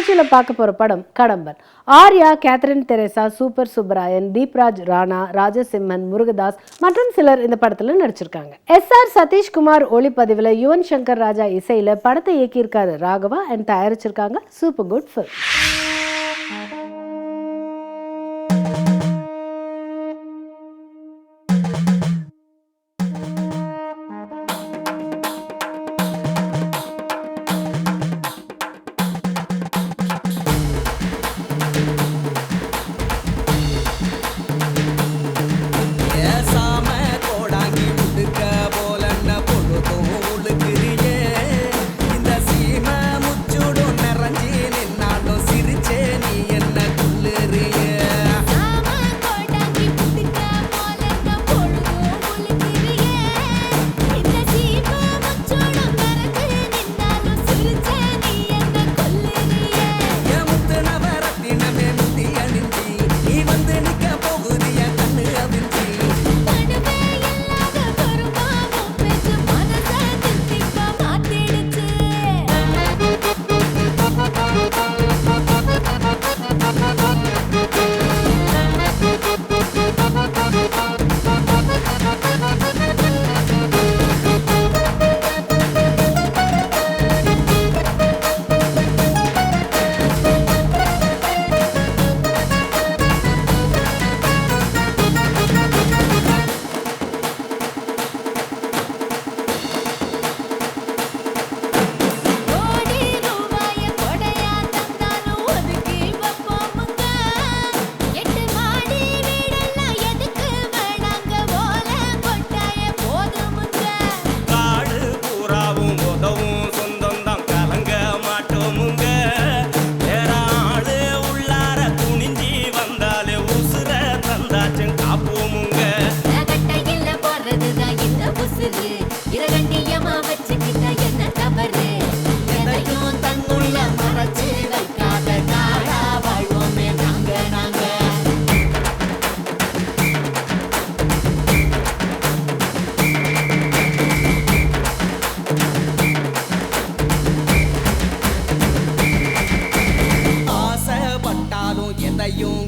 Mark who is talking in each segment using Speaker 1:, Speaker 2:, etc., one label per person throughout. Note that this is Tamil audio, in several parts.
Speaker 1: நிகழ்ச்சியில் பார்க்க போகிற படம் Kadamban. Arya, Catherine Tresa, super Subbarayan, Deepraj Rana, Rajasimman, Murugadoss மற்றும் சிலர் இந்த படத்தில் நடிச்சிருக்காங்க. SR சதீஷ்குமார் ஒளிப்பதிவில் யுவன் சங்கர் ராஜா இசையில் படத்தை இயக்கியிருக்காரு ராகவா அண்ட் தயாரிச்சிருக்காங்க சூப்பர் குட் ஃபில்ம்.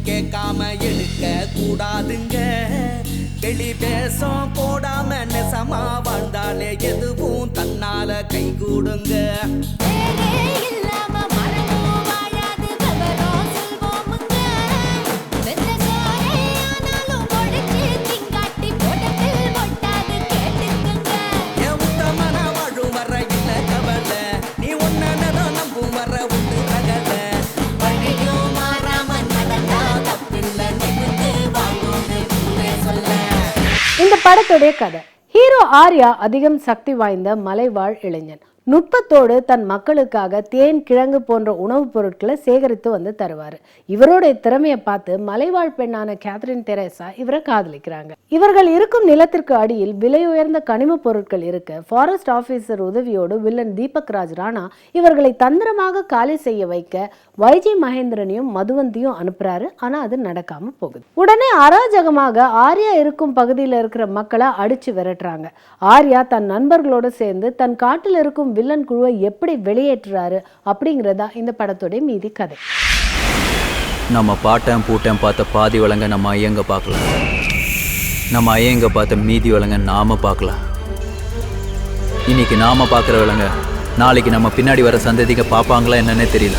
Speaker 2: கேட்காம எடுக்க கூடாதுங்க. வெளி பேசம் போடாம நெசமா வாழ்ந்தாலே எதுவும் தன்னால கை கூடுங்க.
Speaker 1: இந்த படத்துடைய கதை, ஹீரோ ஆர்யா அதிகம் சக்தி வாய்ந்த மலைவாழ் இளைஞன். நுட்பத்தோடு தன் மக்களுக்காக தேன், கிழங்கு போன்ற உணவுப் பொருட்களை சேகரித்து வந்து தருவார். இவருடைய திறமையை பார்த்து மலைவாழ் பெண்ணான கேத்ரின் தெரேசா இவரை காதலிக்கிறாங்க. இவர்கள் இருக்கும் நிலத்திற்கு அடியில் விலை உயர்ந்த கனிம பொருட்கள் இருக்க ஃபாரஸ்ட் ஆபீசர் உதவியோடு வில்லன் தீபக் ராஜ் ராணா இவர்களை தந்திரமாக காலி செய்ய வைக்க வைஜி மகேந்திரனையும் மதுவந்தியும் அனுப்புறாரு. ஆனா அது நடக்காம போகுது. உடனே அராஜகமாக ஆர்யா இருக்கும் பகுதியில் இருக்கிற மக்களை அடிச்சு விரட்டுறாங்க. ஆர்யா தன் நண்பர்களோடு சேர்ந்து தன் காட்டில் இருக்கும் வில்லன் குழுவை எப்படி வெளியேற்றுறாரு அப்படிங்கிறதா இந்த படத்தோட மீதி கதை.
Speaker 3: நம்ம பாட்டம் பூட்டம் பார்த்த பாதி வழங்க நம்ம ஐயங்க பார்க்கலாம், நம்ம ஐயங்க பார்த்த மீதி வழங்க நாம பார்க்கலாம். இன்னைக்கு நாம பார்க்குற விலங்க நாளைக்கு நம்ம பின்னாடி வர சந்ததிங்க பார்ப்பாங்களா என்னன்னே தெரியல.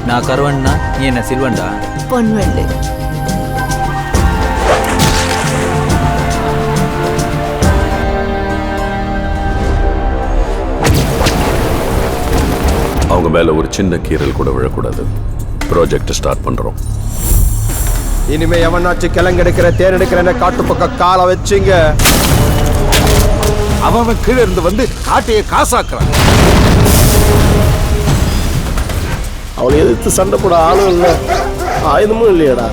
Speaker 3: நான் கருவன்னா நீ என்ன சில்வண்டா?
Speaker 4: பொன்வெள்ளு.
Speaker 5: அவங்க மேல ஒரு சின்ன கீரல் கூட விழக்கூடாது. ப்ராஜெக்ட் ஸ்டார்ட் பண்றோம்.
Speaker 6: இனிமே எவனாச்சும் கிழங்கெடுக்கிற தேன் எடுக்கிற காட்டு பக்கம் காலை வச்சுங்க, அவன் கீழே இருந்து வந்து காட்டையை காசாக்குறான்.
Speaker 7: அவளை எதிர்த்து சண்டை போட ஆளும் இல்லை, ஆயுதமும் இல்லையடா.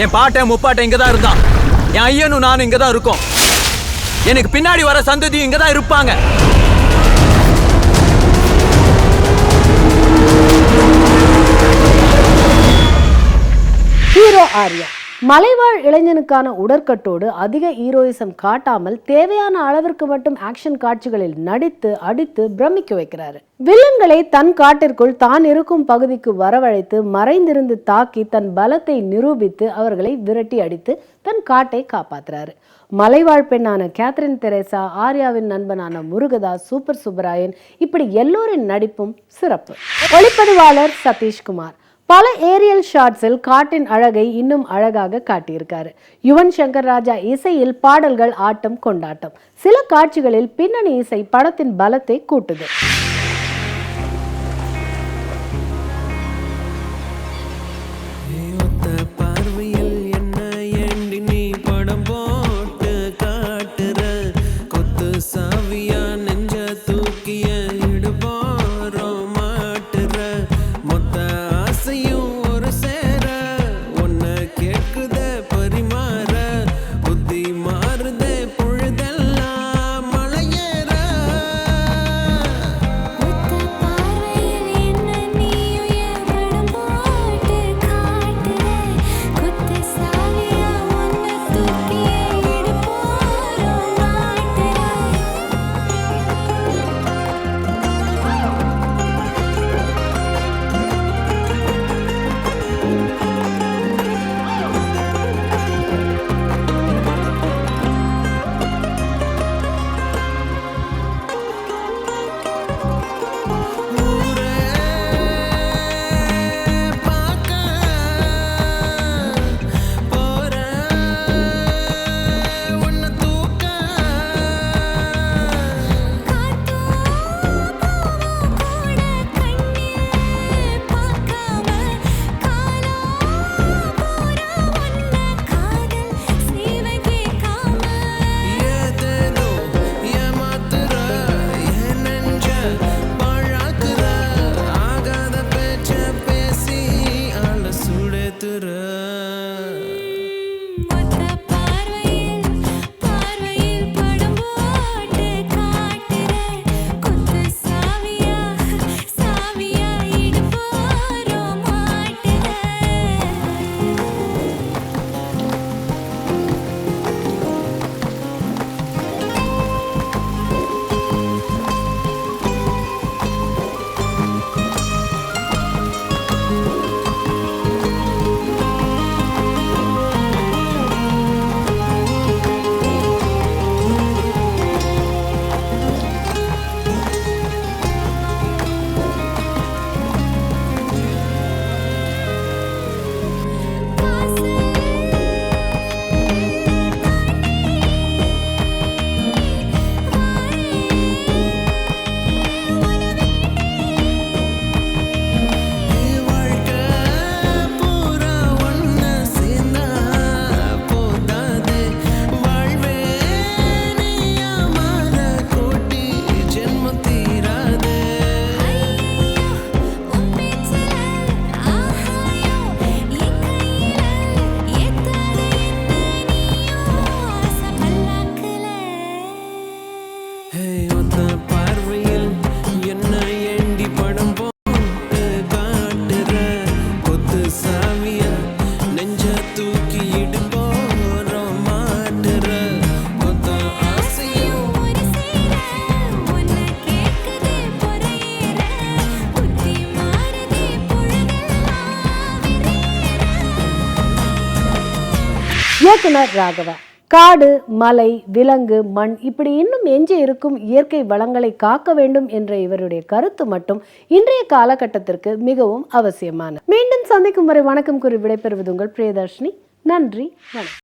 Speaker 3: என் பாட்டன் முப்பாட்டன் இங்க தான் இருந்தான். என் ஐயனும் நானும் இங்க தான் இருக்கோம். எனக்கு பின்னாடி வர சந்ததியும் இங்க தான் இருப்பாங்க.
Speaker 1: ஹீரோ ஆர்யா மலைவாழ் இளைஞனுக்கான உடற்கட்டோடு அதிக ஹீரோயிசம் காட்டாமல் தேவையான அளவிற்கு மட்டும் ஆக்ஷன் காட்சிகளில் நடித்து அடித்து பிரமிக்க வைக்கிறாரு. வில்லன்களை தன் காட்டிற்குள் தான் இருக்கும் பகுதிக்கு வரவழைத்து மறைந்திருந்து தாக்கி தன் பலத்தை நிரூபித்து அவர்களை விரட்டி அடித்து தன் காட்டை காப்பாத்துறாரு. மலைவாழ் பெண்ணான கேத்ரின் தெரேசா, ஆர்யாவின் நண்பனான முருகதாஸ், சூப்பர் சுப்பராயன், இப்படி எல்லோரின் நடிப்பும் சிறப்பு. ஒளிப்பதிவாளர் சதீஷ்குமார் பல ஏரியல் ஷாட்ஸில் காட்டின் அழகை இன்னும் அழகாக காட்டியிருக்காரு. யுவன் சங்கர் ராஜா இசையில் பாடல்கள் ஆட்டம் கொண்டாட்டம். சில காட்சிகளில் பின்னணி இசை படத்தின் பலத்தை கூட்டுது. இயக்குனர் ராகவா காடு, மலை, விலங்கு, மண் இப்படி இன்னும் எஞ்சி இருக்கும் இயற்கை வளங்களை காக்க வேண்டும் என்ற இவருடைய கருத்து மட்டும் இன்றைய காலகட்டத்திற்கு மிகவும் அவசியமான. மீண்டும் சந்திக்கும் வரை வணக்கம் கூறி விடைபெறுவது உங்கள் பிரியதர்ஷினி. நன்றி, வணக்கம்.